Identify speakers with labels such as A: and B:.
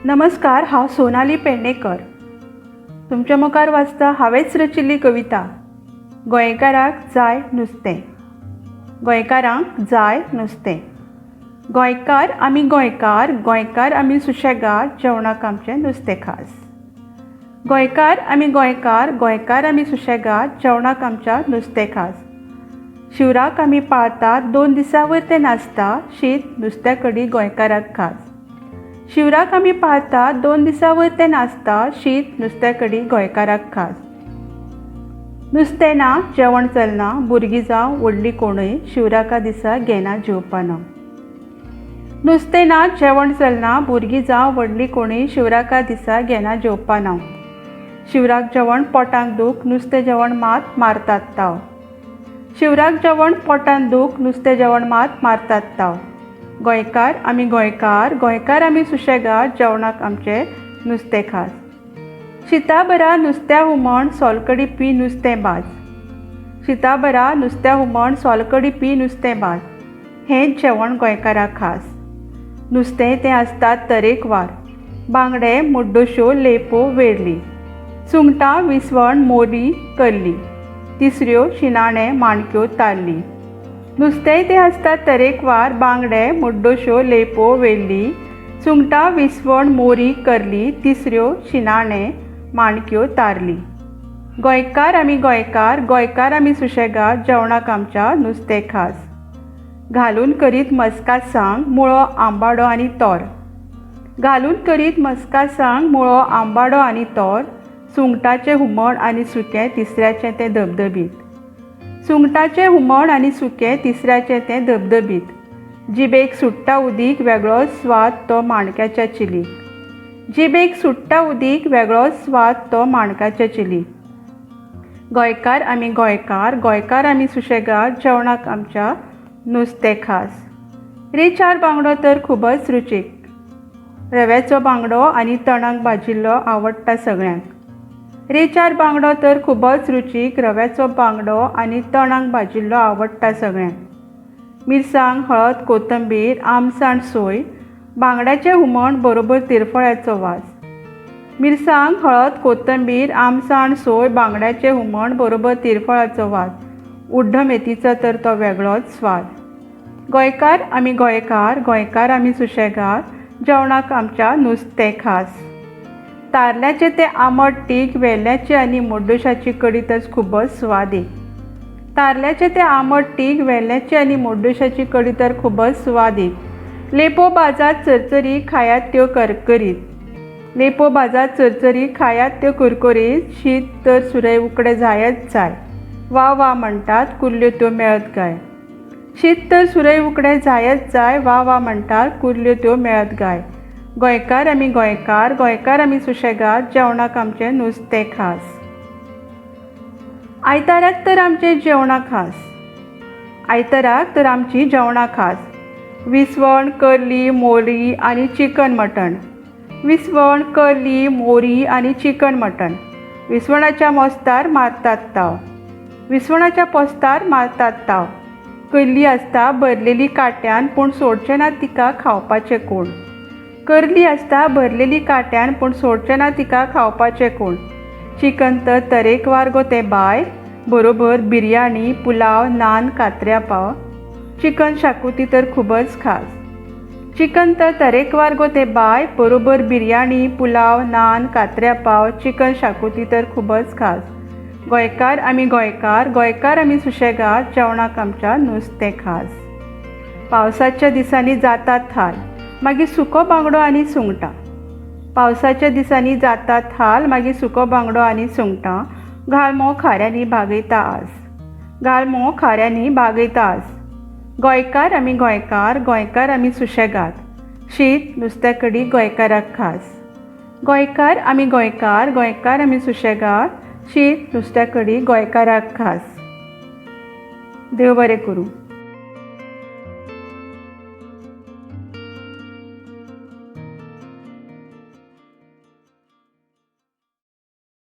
A: नमस्कार, हांव सोनाली पेडणेकर. तुमच्या मुखार वाचता हांवेंच रचिल्ली कविता गोंयकाराक जाय नुस्तें. गोंयकारांक जाय नुस्तें. गोंयकार आमी गोंयकार आमी सुशेगाद, जेवणाक आमचें नुस्तें खास. गोंयकार आमी सुशेगाद, जेवणाक आमच्या नुस्तें खास. शिवराक आमी पाळतात, 2 दिसां वयर तें नासता, शीत नुस्त्या कडी गोंयकाराक खास. शिवराक आमी पाळतात, 2 दिसां वयर तें नासता, शीत नुस्त्या कडी गोंयकाराक खास. नुस्तें ना जेवण चलना, भुरगीं जावं व्हडलीं कोणूय शिवराका दिसा घेना जेवपाना. नुस्तें ना जेवण चलना, भुरगीं जावं व्हडलीं कोणूय शिवराका दिसा घेना जेवपाना. शिवराक जेवण पोटांक दूख, नुस्तें जेवण मात मारतात ताव. शिवराक जेवण पोटांत दूख, नुस्तें जेवण मात मारतात ताव. गोंयकार आमी सुशेगाद, जेवणाक आमचें नुस्तें खास. शीता बरा नुस्त्या हुमण, सोलकडी पी नुस्तें भाज. शीता बरा नुस्त्या हुमण, सोलकडी पी नुस्तें भाज. हेंच जेवण गोंयकाराक खास. नुस्तें तें आसतात तरेकवार, बांगडे, मुड्डोश्यो, लेपो, वेर्ली. सुंगटां, विसवण, मोरी, कर्ली. तिसऱ्यो, शिणाणे, माणक्यो, ताल्ली. नुस्तेंय तें आसतात तरेकवार, बांगडे, मुड्डोश्यो, लेपो, वेल्ली. सुंगटां, विसवण, मोरी, कर्ली. तिसऱ्यो, शिणाणे, माणक्यो, तारली. गोंयकार आमी सुशेगाद, जेवणाक आमच्या नुस्तें खास. घालून करीत मस्कासांग, मुळो, आंबाडो आनी तोर. घालून करीत मस्कासांग, मुळो, आंबाडो आनी तोर. सुंगटाचें हुमण आनी सुकें, तिसऱ्याचें तें धबधबीत. सुंगटाचें हुमण आनी सुकें, तिसऱ्याचें तें धबधबीत. जिबेक सुट्टा उदीक, वेगळोच स्वाद तो माणक्याच्या चिलीक. जिबेक सुट्टा उदीक, वेगळोच स्वाद तो माणक्याच्या चिलीक. गोंयकार आमी सुशेगाद, जेवणाक आमच्या नुस्तें खास. रेचार बांगडो तर खूबच रुचीक. रव्याचो बांगडो आनी तणाक भाजिल्लो आवडटा सगळ्यांक. रेचार बांगडो तर खूबच रुचीक, रव्याचो बांगडो आनी तणाक भाजिल्लो आवडटा सगळ्यांक. मिरसांग, हळद, कोथंबीर, आमसाण, सोय, बांगड्याचें हुमण बरोबर तिरफळ्याचो वास. मिरसांग, हळद, कोथंबीर, आमसाण, सोय, बांगड्याचें हुमण बरोबर तिरफळाचो वास. उड्ड मेथीचो तर तो वेगळोच स्वाद. गोंयकार आमी सुशेगाद, जेवणाक आमच्या नुस्तें खास. तारल्याचें तें आंबट तीख, वेल्ल्याची आनी मुड्डोशाची कडी तर खूबच स्वादीक. तारल्याचें तें आंबट तीख, वेल्ल्याची आनी मुड्डोशाची कडी तर खूबच स्वादीक. लेपो भाजात चरचरी, खायात त्यो करकरीत. लेपो भाजात चरचरी, खायात त्यो कुरकुरीत. शीत तर सुरय उकडे जायच जाय, वा वा म्हणटात कुल्ल्यो त्यो मेळत गाय. शीत तर सुरय उकडे जायच जाय, वा वा म्हणटात कुल्ल्यो त्यो मेळत गाय. गोंयकार आमी सुशेगाद, जेवणाक आमचें नुस्तें खास. आयताराक तर आमचें जेवणां खास. आयताराक तर आमचीं जेवणां खास. विसवण, कर्ली, मोरी आनी चिकन मटण. विसवण, कर्ली, मोरी आनी चिकन मटण. विसवणाच्या मोस्तार मारतात ताव. विसवणाच्या पोस्तार मारतात ताव. कर्ली आसता भरलेली काट्यान, पूण सोडचें ना तिका खावपाचें कोण. कर्ली आसता भरलेली काट्यान, पूण सोडचें ना तिका खावपाचें कोण. चिकन तर तरेकवार गो तें बाय, बरोबर बिरयानी, पुलाव, नान, कात्र्या पाव. चिकन शाकोती तर खूबच खास. चिकन तर तरेकवार गो तें बाय, बरोबर बिरयानी, पुलाव, नान, कात्र्या पाव. चिकन शाकोती तर खूबच खास. गोंयकार आमी सुशेगाद, जेवणाक आमच्या नुस्तें खास. पावसाच्या दिसांनी जातात हाल, मागीर सुको बांगडो आनी सुंगटां. पावसाच्या दिसांनी जातात हाल, मागीर सुको बांगडो आनी सुंगटां. घालमो खाऱ्यांनी भागयता आस. घालमो खाऱ्यांनी भागयता आस. गोंयकार आमी सुशेगाद, शीत नुस्त्या कडी गोंयकाराक खास. गोंयकार आमी सुशेगाद, शीत नुस्त्या कडी गोंयकाराक खास. देव बरें करूं.